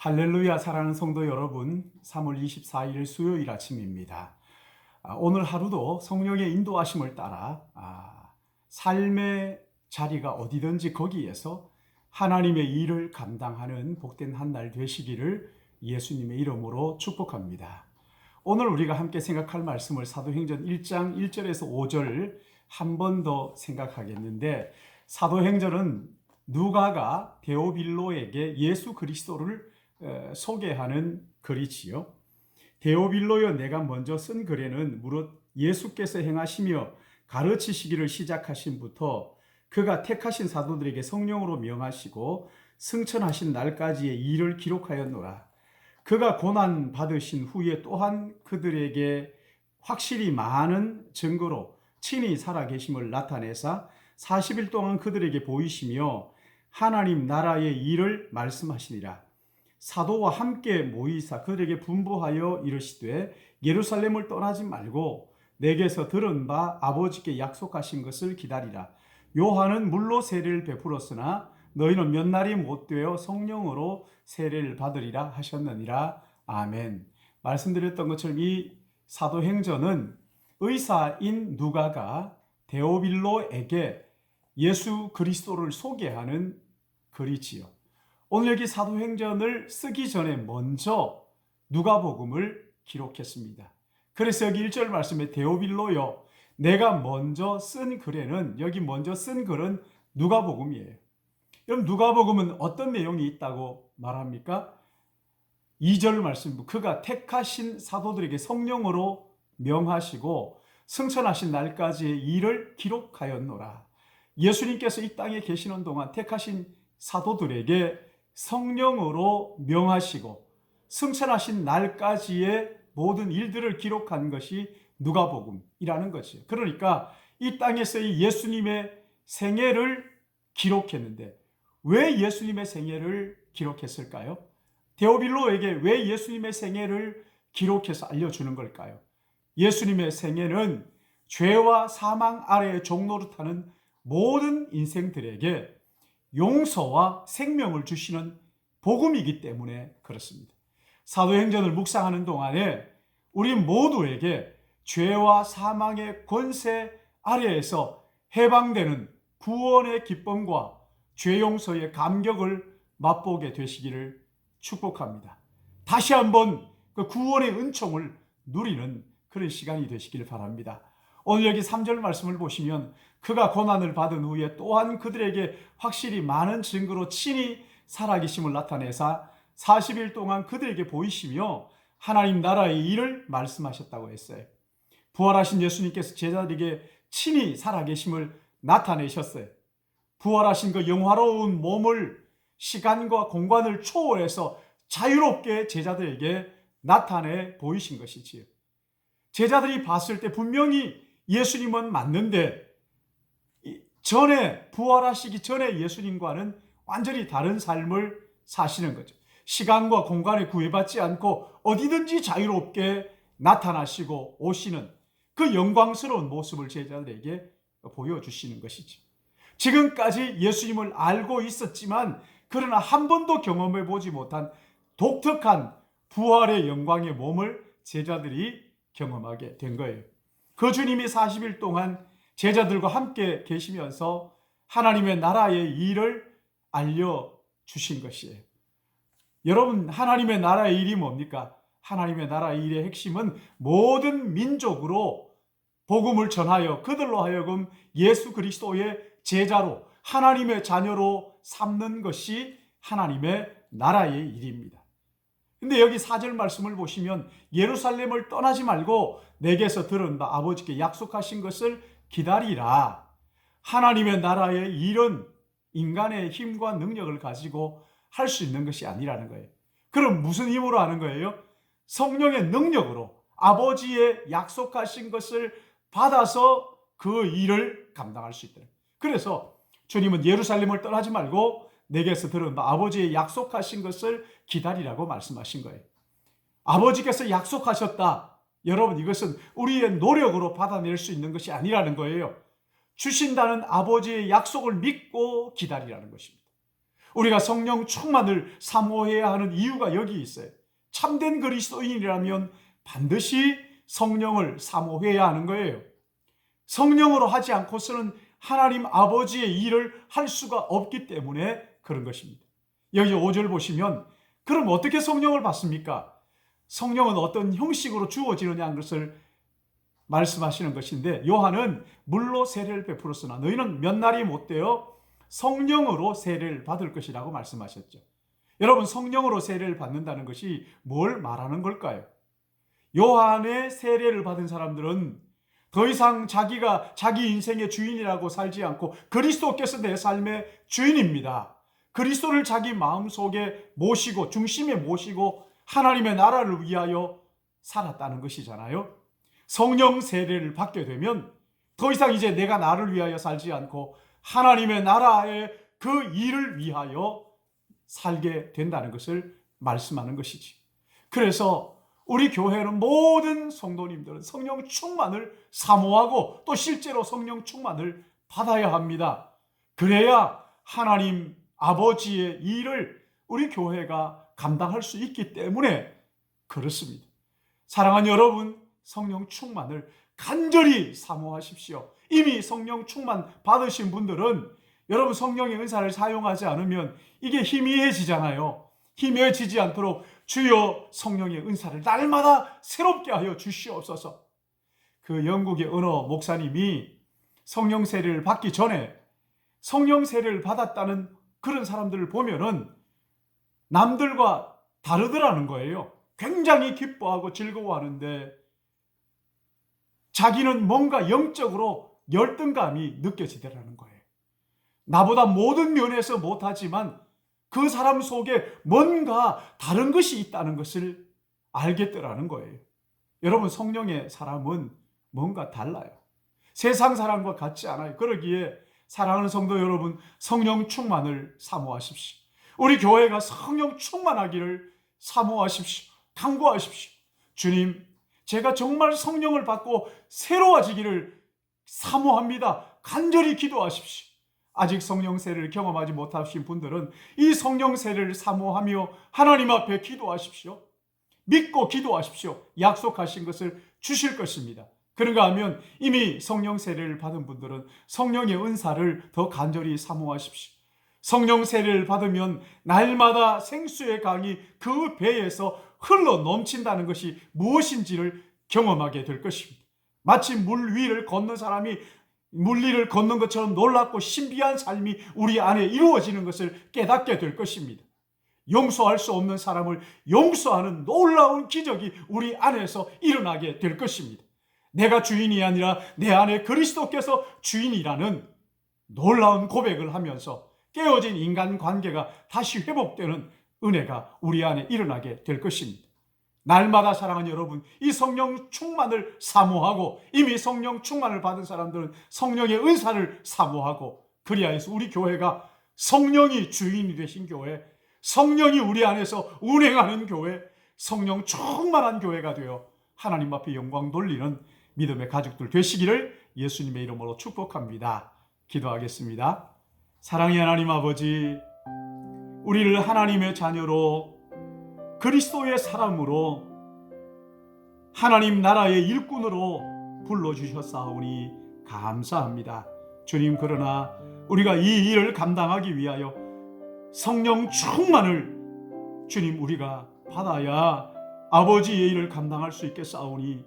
할렐루야. 사랑하는 성도 여러분, 3월 24일 수요일 아침입니다. 오늘 하루도 성령의 인도하심을 따라 삶의 자리가 어디든지 거기에서 하나님의 일을 감당하는 복된 한 날 되시기를 예수님의 이름으로 축복합니다. 오늘 우리가 함께 생각할 말씀을 사도행전 1장 1절에서 5절 한 번 더 생각하겠는데, 사도행전은 누가가 데오빌로에게 예수 그리스도를 소개하는 글이지요. 데오빌로여, 내가 먼저 쓴 글에는 무릇 예수께서 행하시며 가르치시기를 시작하신부터 그가 택하신 사도들에게 성령으로 명하시고 승천하신 날까지의 일을 기록하였노라. 그가 고난 받으신 후에 또한 그들에게 확실히 많은 증거로 친히 살아계심을 나타내사 40일 동안 그들에게 보이시며 하나님 나라의 일을 말씀하시니라. 사도와 함께 모이사 그들에게 분부하여 이르시되 예루살렘을 떠나지 말고 내게서 들은 바 아버지께 약속하신 것을 기다리라. 요한은 물로 세례를 베풀었으나 너희는 몇 날이 못 되어 성령으로 세례를 받으리라 하셨느니라. 아멘. 말씀드렸던 것처럼 이 사도행전은 의사인 누가가 데오빌로에게 예수 그리스도를 소개하는 글이지요. 오늘 여기 사도행전을 쓰기 전에 먼저 누가복음을 기록했습니다. 그래서 여기 1절 말씀에 데오빌로여, 내가 먼저 쓴 글에는, 여기 먼저 쓴 글은 누가복음이에요. 그럼 누가복음은 어떤 내용이 있다고 말합니까? 2절 말씀, 그가 택하신 사도들에게 성령으로 명하시고 승천하신 날까지의 일을 기록하였노라. 예수님께서 이 땅에 계시는 동안 택하신 사도들에게 성령으로 명하시고 승천하신 날까지의 모든 일들을 기록한 것이 누가복음이라는 거죠. 그러니까 이 땅에서의 예수님의 생애를 기록했는데, 왜 예수님의 생애를 기록했을까요? 데오빌로에게 왜 예수님의 생애를 기록해서 알려주는 걸까요? 예수님의 생애는 죄와 사망 아래의 종노릇하는 모든 인생들에게 용서와 생명을 주시는 복음이기 때문에 그렇습니다. 사도행전을 묵상하는 동안에 우리 모두에게 죄와 사망의 권세 아래에서 해방되는 구원의 기쁨과 죄 용서의 감격을 맛보게 되시기를 축복합니다. 다시 한번 그 구원의 은총을 누리는 그런 시간이 되시길 바랍니다. 오늘 여기 3절 말씀을 보시면 그가 고난을 받은 후에 또한 그들에게 확실히 많은 증거로 친히 살아계심을 나타내사 40일 동안 그들에게 보이시며 하나님 나라의 일을 말씀하셨다고 했어요. 부활하신 예수님께서 제자들에게 친히 살아계심을 나타내셨어요. 부활하신 그 영화로운 몸을 시간과 공간을 초월해서 자유롭게 제자들에게 나타내 보이신 것이지요. 제자들이 봤을 때 분명히 예수님은 맞는데, 전에 부활하시기 전에 예수님과는 완전히 다른 삶을 사시는 거죠. 시간과 공간에 구애받지 않고 어디든지 자유롭게 나타나시고 오시는 그 영광스러운 모습을 제자들에게 보여주시는 것이죠. 지금까지 예수님을 알고 있었지만 그러나 한 번도 경험해 보지 못한 독특한 부활의 영광의 몸을 제자들이 경험하게 된 거예요. 그 주님이 40일 동안 제자들과 함께 계시면서 하나님의 나라의 일을 알려주신 것이에요. 여러분, 하나님의 나라의 일이 뭡니까? 하나님의 나라의 일의 핵심은 모든 민족으로 복음을 전하여 그들로 하여금 예수 그리스도의 제자로 하나님의 자녀로 삼는 것이 하나님의 나라의 일입니다. 근데 여기 4절 말씀을 보시면 예루살렘을 떠나지 말고 내게서 들은 바 아버지께 약속하신 것을 기다리라. 하나님의 나라의 일은 인간의 힘과 능력을 가지고 할 수 있는 것이 아니라는 거예요. 그럼 무슨 힘으로 하는 거예요? 성령의 능력으로 아버지의 약속하신 것을 받아서 그 일을 감당할 수 있다. 그래서 주님은 예루살렘을 떠나지 말고 내게서 들은 바 아버지의 약속하신 것을 기다리라고 말씀하신 거예요. 아버지께서 약속하셨다. 여러분, 이것은 우리의 노력으로 받아낼 수 있는 것이 아니라는 거예요. 주신다는 아버지의 약속을 믿고 기다리라는 것입니다. 우리가 성령 충만을 사모해야 하는 이유가 여기 있어요. 참된 그리스도인이라면 반드시 성령을 사모해야 하는 거예요. 성령으로 하지 않고서는 하나님 아버지의 일을 할 수가 없기 때문에 그런 것입니다. 여기 5절 보시면 그럼 어떻게 성령을 받습니까? 성령은 어떤 형식으로 주어지느냐 하는 것을 말씀하시는 것인데, 요한은 물로 세례를 베풀었으나 너희는 몇 날이 못되어 성령으로 세례를 받을 것이라고 말씀하셨죠. 여러분, 성령으로 세례를 받는다는 것이 뭘 말하는 걸까요? 요한의 세례를 받은 사람들은 더 이상 자기가 자기 인생의 주인이라고 살지 않고 그리스도께서 내 삶의 주인입니다. 그리스도를 자기 마음속에 모시고 중심에 모시고 하나님의 나라를 위하여 살았다는 것이잖아요. 성령 세례를 받게 되면 더 이상 이제 내가 나를 위하여 살지 않고 하나님의 나라의 그 일을 위하여 살게 된다는 것을 말씀하는 것이지. 그래서 우리 교회는 모든 성도님들은 성령 충만을 사모하고 또 실제로 성령 충만을 받아야 합니다. 그래야 하나님 아버지의 일을 우리 교회가 감당할 수 있기 때문에 그렇습니다. 사랑하는 여러분, 성령 충만을 간절히 사모하십시오. 이미 성령 충만 받으신 분들은 여러분 성령의 은사를 사용하지 않으면 이게 희미해지잖아요. 희미해지지 않도록 주여 성령의 은사를 날마다 새롭게 하여 주시옵소서. 그 영국의 어느 목사님이 성령 세례를 받기 전에 성령 세례를 받았다는 그런 사람들을 보면은 남들과 다르더라는 거예요. 굉장히 기뻐하고 즐거워하는데 자기는 뭔가 영적으로 열등감이 느껴지더라는 거예요. 나보다 모든 면에서 못하지만 그 사람 속에 뭔가 다른 것이 있다는 것을 알겠더라는 거예요. 여러분, 성령의 사람은 뭔가 달라요. 세상 사람과 같지 않아요. 그러기에 사랑하는 성도 여러분, 성령 충만을 사모하십시오. 우리 교회가 성령 충만하기를 사모하십시오. 간구하십시오. 주님, 제가 정말 성령을 받고 새로워지기를 사모합니다. 간절히 기도하십시오. 아직 성령 세례를 경험하지 못하신 분들은 이 성령 세례를 사모하며 하나님 앞에 기도하십시오. 믿고 기도하십시오. 약속하신 것을 주실 것입니다. 그런가 하면 이미 성령 세례를 받은 분들은 성령의 은사를 더 간절히 사모하십시오. 성령 세례를 받으면 날마다 생수의 강이 그 배에서 흘러 넘친다는 것이 무엇인지를 경험하게 될 것입니다. 마치 물 위를 걷는 사람이 물리를 걷는 것처럼 놀랍고 신비한 삶이 우리 안에 이루어지는 것을 깨닫게 될 것입니다. 용서할 수 없는 사람을 용서하는 놀라운 기적이 우리 안에서 일어나게 될 것입니다. 내가 주인이 아니라 내 안에 그리스도께서 주인이라는 놀라운 고백을 하면서 깨어진 인간관계가 다시 회복되는 은혜가 우리 안에 일어나게 될 것입니다. 날마다 사랑하는 여러분, 이 성령 충만을 사모하고 이미 성령 충만을 받은 사람들은 성령의 은사를 사모하고 그리하여서 우리 교회가 성령이 주인이 되신 교회, 성령이 우리 안에서 운행하는 교회, 성령 충만한 교회가 되어 하나님 앞에 영광 돌리는 믿음의 가족들 되시기를 예수님의 이름으로 축복합니다. 기도하겠습니다. 사랑의 하나님 아버지, 우리를 하나님의 자녀로 그리스도의 사람으로 하나님 나라의 일꾼으로 불러주셨사오니 감사합니다. 주님, 그러나 우리가 이 일을 감당하기 위하여 성령 충만을 주님 우리가 받아야 아버지의 일을 감당할 수 있겠사오니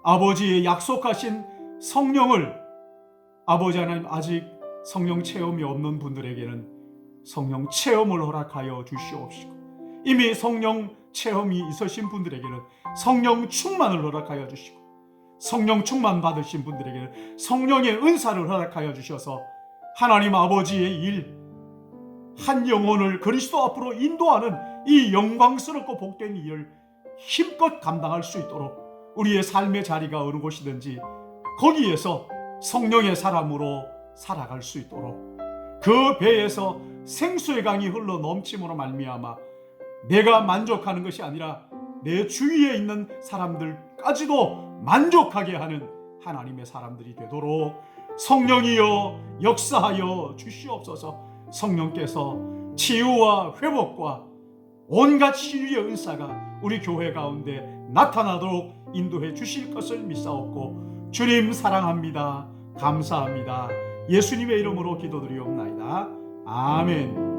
아버지의 약속하신 성령을 아버지 하나님 아직 성령 체험이 없는 분들에게는 성령 체험을 허락하여 주시옵시고 이미 성령 체험이 있으신 분들에게는 성령 충만을 허락하여 주시고 성령 충만 받으신 분들에게는 성령의 은사를 허락하여 주셔서 하나님 아버지의 일, 한 영혼을 그리스도 앞으로 인도하는 이 영광스럽고 복된 일을 힘껏 감당할 수 있도록 우리의 삶의 자리가 어느 곳이든지 거기에서 성령의 사람으로 살아갈 수 있도록 그 배에서 생수의 강이 흘러 넘침으로 말미암아 내가 만족하는 것이 아니라 내 주위에 있는 사람들까지도 만족하게 하는 하나님의 사람들이 되도록 성령이여 역사하여 주시옵소서. 성령께서 치유와 회복과 온갖 치유의 은사가 우리 교회 가운데 나타나도록 인도해 주실 것을 믿사옵고 주님 사랑합니다. 감사합니다. 예수님의 이름으로 기도드리옵나이다. 아멘.